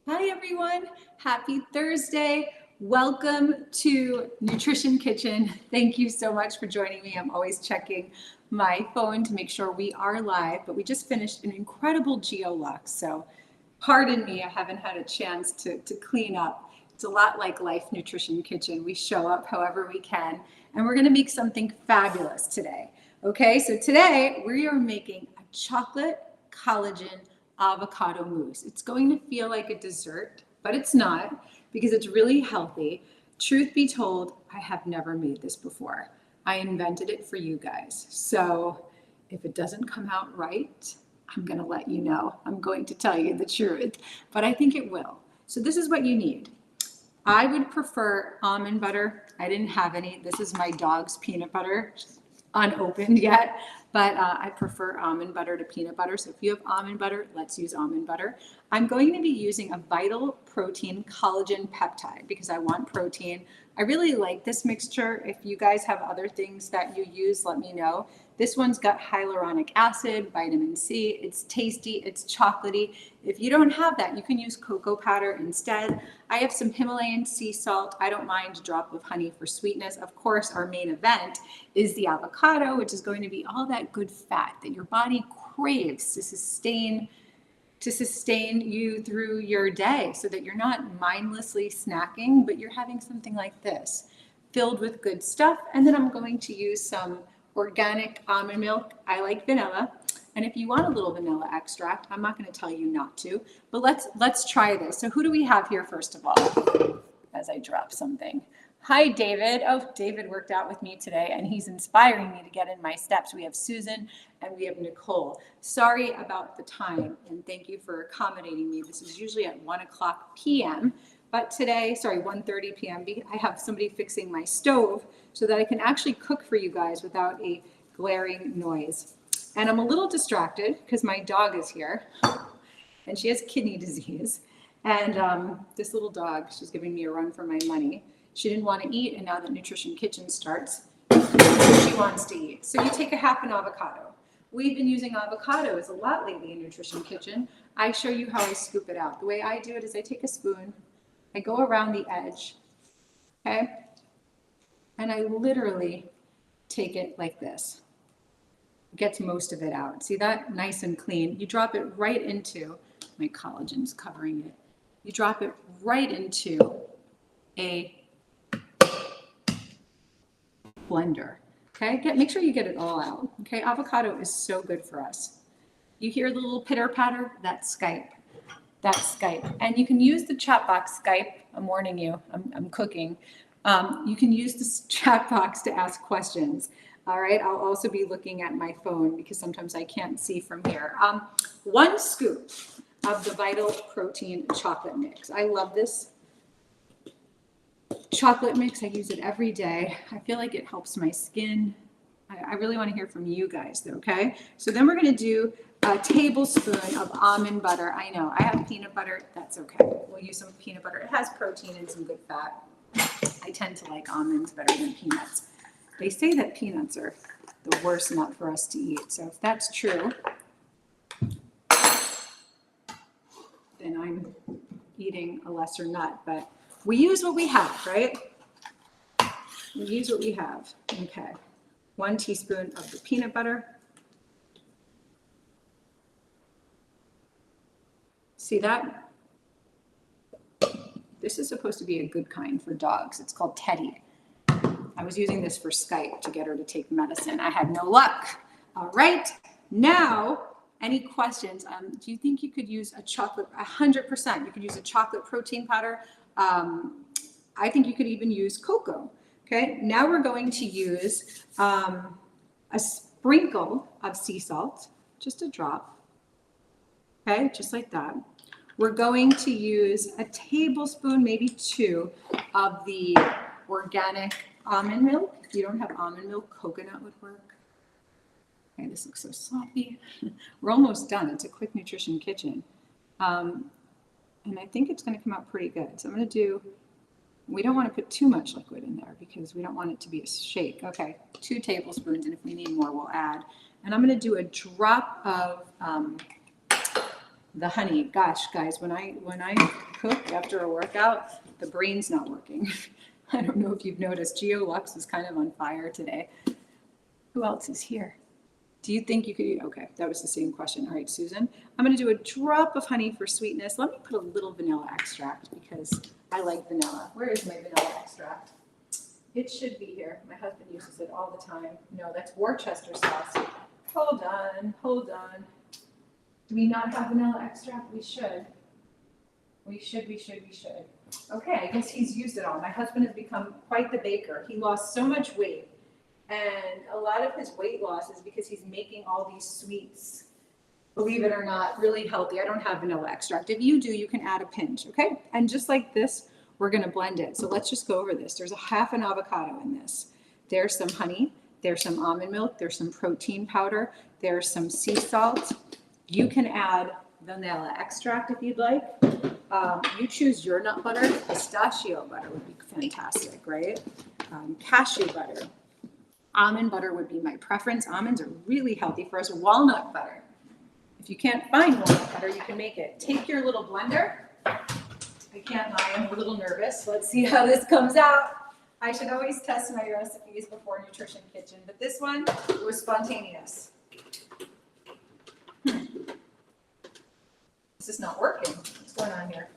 Hi everyone, happy Thursday. Welcome to Nutrition Kitchen. Thank you so much for joining me. I'm always checking my phone to make sure we are live, but we just finished an incredible Geolux, so pardon me, I haven't had a chance to clean up. It's a lot like Life Nutrition Kitchen. We show up however we can, and we're gonna make something fabulous today. Okay, so today we are making a chocolate collagen avocado mousse. It's going to feel like a dessert, but it's not because it's really healthy. Truth be told, I have never made this before. I invented it for you guys. So if it doesn't come out right, I'm going to let you know. I'm going to tell you the truth, but I think it will. So this is what you need. I would prefer almond butter. I didn't have any. This is my dog's peanut butter, unopened yet, but I prefer almond butter to peanut butter. So if you have almond butter, let's use almond butter. I'm going to be using a Vital Protein collagen peptide because I want protein. I really like this mixture. If you guys have other things that you use, let me know. This one's got hyaluronic acid, vitamin C. It's tasty, it's chocolatey. If you don't have that, you can use cocoa powder instead. I have some Himalayan sea salt. I don't mind a drop of honey for sweetness. Of course, our main event is the avocado, which is going to be all that good fat that your body craves to sustain you through your day so that you're not mindlessly snacking, but you're having something like this filled with good stuff. And then I'm going to use some organic almond milk. I like vanilla. And if you want a little vanilla extract, I'm not going to tell you not to, but let's try this. So who do we have here first of all? As I drop something. Hi, David. Oh, David worked out with me today and he's inspiring me to get in my steps. We have Susan and we have Nicole. Sorry about the time and thank you for accommodating me. This is usually at 1:00 p.m. But today, 1:30 p.m., I have somebody fixing my stove so that I can actually cook for you guys without a glaring noise. And I'm a little distracted because my dog is here and she has kidney disease. And this little dog, she's giving me a run for my money. She didn't want to eat, and now that Nutrition Kitchen starts, she wants to eat. So you take a half an avocado. We've been using avocados a lot lately in Nutrition Kitchen. I show you how I scoop it out. The way I do it is I take a spoon, I go around the edge, okay? And I literally take it like this. Gets most of it out. See that? Nice and clean. You drop it right into, my collagen's covering it. You drop it right into a blender, okay? Make sure you get it all out, okay? Avocado is so good for us. You hear the little pitter patter? That's Skype. That's Skype. And you can use the chat box, Skype. I'm warning you, I'm cooking. You can use this chat box to ask questions. All right, I'll also be looking at my phone because sometimes I can't see from here. 1 scoop of the Vital Protein chocolate mix. I love this chocolate mix. I use it every day. I feel like it helps my skin. I really want to hear from you guys though, okay? So then we're going to do a tablespoon of almond butter. I know, I have peanut butter. That's okay. We'll use some peanut butter. It has protein and some good fat. I tend to like almonds better than peanuts. They say that peanuts are the worst nut for us to eat. So if that's true, then I'm eating a lesser nut. But we use what we have, right? We use what we have. Okay. 1 teaspoon of the peanut butter. See that? This is supposed to be a good kind for dogs. It's called Teddy. I was using this for Skype to get her to take medicine. I had no luck. All right. Now, any questions? Do you think you could use a chocolate? 100%. You could use a chocolate protein powder. I think you could even use cocoa. Okay. Now we're going to use a sprinkle of sea salt, just a drop. Okay, just like that. We're going to use a tablespoon, maybe 2, of the organic almond milk. If you don't have almond milk, coconut would work. Okay, this looks so sloppy. We're almost done. It's a quick nutrition kitchen. And I think it's going to come out pretty good. So I'm going to do, we don't want to put too much liquid in there because we don't want it to be a shake. Okay, 2 tablespoons, and if we need more, we'll add. And I'm going to do a drop of the honey. Gosh, guys, when I cook after a workout, the brain's not working. I don't know if you've noticed, Geo Lux is kind of on fire today. Who else is here? Do you think you could eat? Okay, that was the same question. All right, Susan, I'm gonna do a drop of honey for sweetness. Let me put a little vanilla extract because I like vanilla. Where is my vanilla extract? It should be here. My husband uses it all the time. No, that's Worcester sauce. Hold on, hold on. Do we not have vanilla extract? We should. We should. Okay, I guess he's used it all. My husband has become quite the baker. He lost so much weight. And a lot of his weight loss is because he's making all these sweets, believe it or not, really healthy. I don't have vanilla extract. If you do, you can add a pinch, okay? And just like this, we're gonna blend it. So let's just go over this. There's a half an avocado in this. There's some honey, there's some almond milk, there's some protein powder, there's some sea salt. You can add vanilla extract if you'd like. You choose your nut butter. Pistachio butter would be fantastic, right? Cashew butter. Almond butter would be my preference. Almonds are really healthy for us. Walnut butter. If you can't find walnut butter, you can make it. Take your little blender. I can't lie, I'm a little nervous. Let's see how this comes out. I should always test my recipes before Nutrition Kitchen, but this one was spontaneous. This is not working. What's going on here?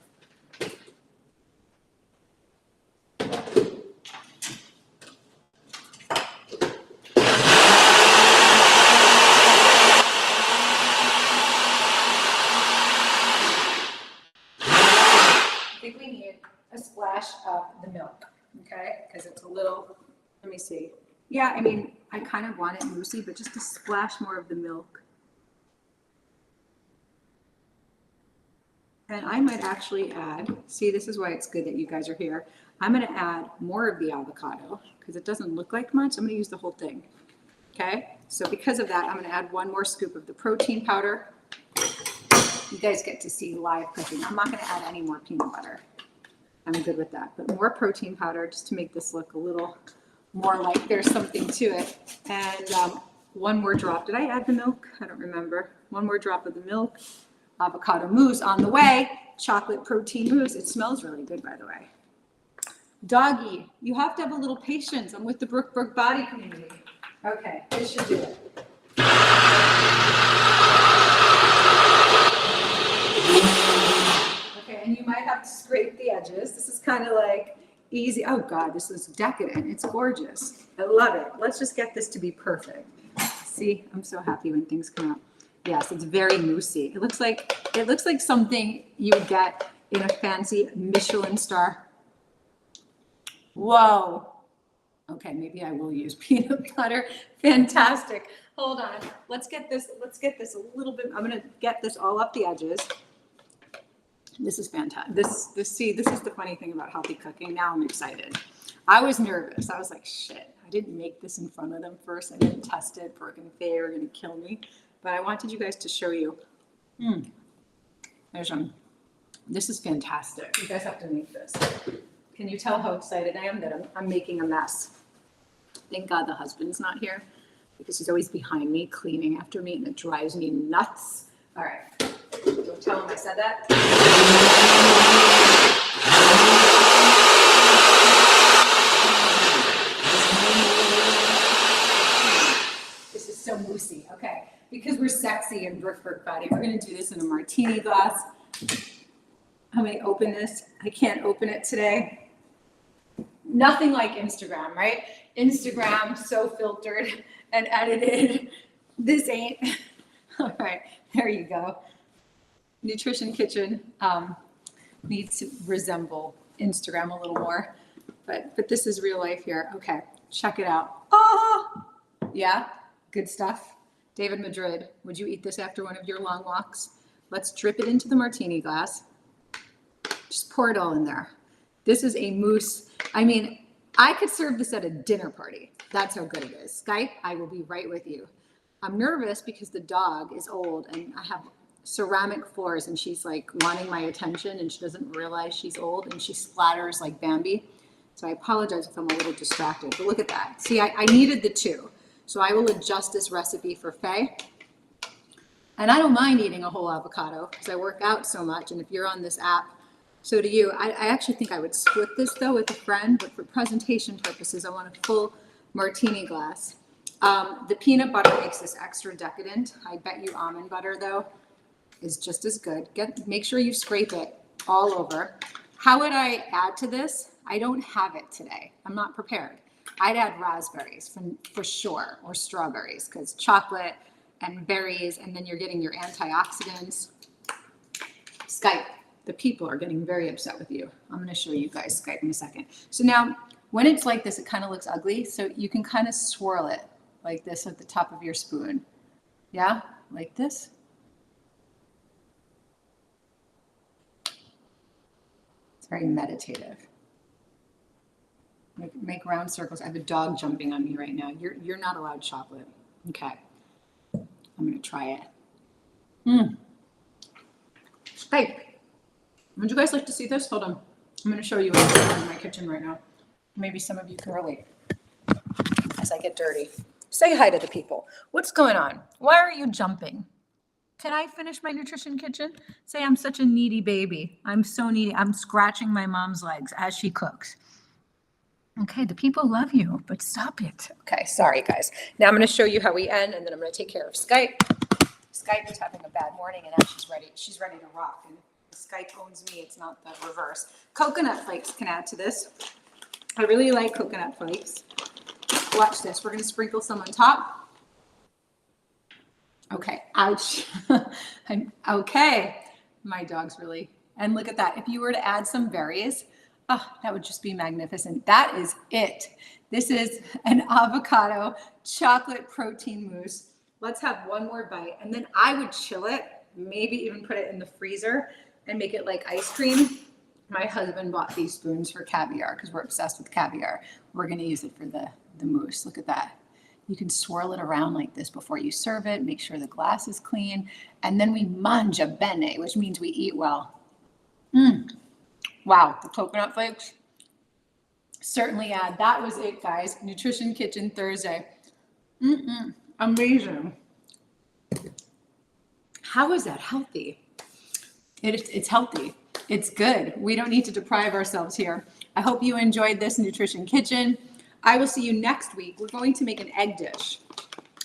A splash of the milk, okay? Because it's a little, let me see. Yeah, I mean, I kind of want it moussey, but just a splash more of the milk. And I might actually add, see, this is why it's good that you guys are here. I'm gonna add more of the avocado because it doesn't look like much. I'm gonna use the whole thing, okay? So because of that, I'm gonna add one more scoop of the protein powder. You guys get to see live cooking. I'm not gonna add any more peanut butter. I'm good with that, but more protein powder just to make this look a little more like there's something to it. And one more drop. Did I add the milk? I don't remember. One more drop of the milk. Avocado mousse on the way. Chocolate protein mousse. It smells really good, by the way. Doggy, you have to have a little patience. I'm with the Brook Body community. Okay, this should do it. And you might have to scrape the edges. This is kind of like easy. Oh God, this is decadent. It's gorgeous. I love it. Let's just get this to be perfect. See, I'm so happy when things come out. Yes, it's very moussey. It looks like something you would get in a fancy Michelin star. Whoa. Okay, maybe I will use peanut butter. Fantastic. Hold on. Let's get this a little bit. I'm gonna get this all up the edges. This is fantastic. This is the funny thing about healthy cooking. Now I'm excited. I was nervous. I was like, shit, I didn't make this in front of them first. I didn't test it. Brooke and Faye are going to kill me. But I wanted you guys to show you. There's one. This is fantastic. You guys have to make this. Can you tell how excited I am that I'm making a mess? Thank God the husband's not here because he's always behind me cleaning after me and it drives me nuts. All right. Don't tell him I said that. This is so moussey. Okay, because we're sexy and Brook Body, we're gonna do this in a martini glass. I'm gonna open this. I can't open it today. Nothing like Instagram, right? Instagram, so filtered and edited. This ain't. All right, there you go. Nutrition Kitchen needs to resemble Instagram a little more, but this is real life here. Okay, check it out. Oh, yeah, good stuff. David Madrid, would you eat this after one of your long walks? Let's drip it into the martini glass. Just pour it all in there. This is a mousse. I mean, I could serve this at a dinner party. That's how good it is. Skype, I will be right with you. I'm nervous because the dog is old and I have ceramic floors and she's like wanting my attention and she doesn't realize she's old and she splatters like Bambi. So I apologize if I'm a little distracted, but look at that. See, I needed the two. So I will adjust this recipe for Faye And I don't mind eating a whole avocado because I work out so much. And if you're on this app, so do you. I actually think I would split this though with a friend, but for presentation purposes, I want a full martini glass. The peanut butter makes this extra decadent. I bet you almond butter though is just as good. Make sure you scrape it all over. How would I add to this? I don't have it today. I'm not prepared. I'd add raspberries for sure, or strawberries, because chocolate and berries, and then you're getting your antioxidants. Skype, the people are getting very upset with you. I'm going to show you guys Skype in a second. So now, when it's like this, it kind of looks ugly. So you can kind of swirl it like this at the top of your spoon. Yeah, like this. It's very meditative. Make round circles. I have a dog jumping on me right now. You're not allowed chocolate. Okay. I'm going to try it. Hey, would you guys like to see this? Hold on. I'm going to show you what's going on in my kitchen right now. Maybe some of you can relate as I get dirty. Say hi to the people. What's going on? Why are you jumping? Can I finish my nutrition kitchen? Say I'm such a needy baby. I'm so needy. I'm scratching my mom's legs as she cooks. Okay, the people love you, but stop it. Okay, sorry guys. Now I'm going to show you how we end, and then I'm going to take care of Skype. Skype is having a bad morning, and now she's ready to rock. And if Skype owns me, it's not the reverse. Coconut flakes can add to this. I really like coconut flakes. Watch this. We're going to sprinkle some on top. Okay, ouch. Okay, my dog's really, and look at that. If you were to add some berries, oh, that would just be magnificent. That is it. This is an avocado chocolate protein mousse. Let's have one more bite. And then I would chill it, maybe even put it in the freezer and make it like ice cream. My husband bought these spoons for caviar because we're obsessed with caviar. We're going to use it for the mousse. Look at that. You can swirl it around like this before you serve it. Make sure the glass is clean. And then we mangia bene, which means we eat well. Wow, the coconut flakes certainly add. That was it, guys. Nutrition Kitchen Thursday. Amazing. How is that healthy? It's healthy. It's good. We don't need to deprive ourselves here. I hope you enjoyed this Nutrition Kitchen. I will see you next week. We're going to make an egg dish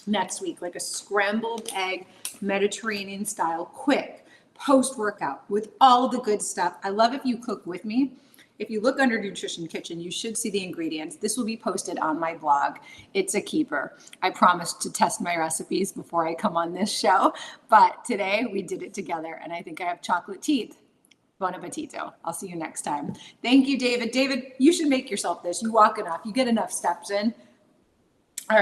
next week, like a scrambled egg, Mediterranean style, quick, post-workout with all the good stuff. I love if you cook with me. If you look under Nutrition Kitchen, you should see the ingredients. This will be posted on my blog. It's a keeper. I promised to test my recipes before I come on this show, but today we did it together, and I think I have chocolate teeth. Bon appetito. I'll see you next time. Thank you, David. David, you should make yourself this. You walk enough. You get enough steps in.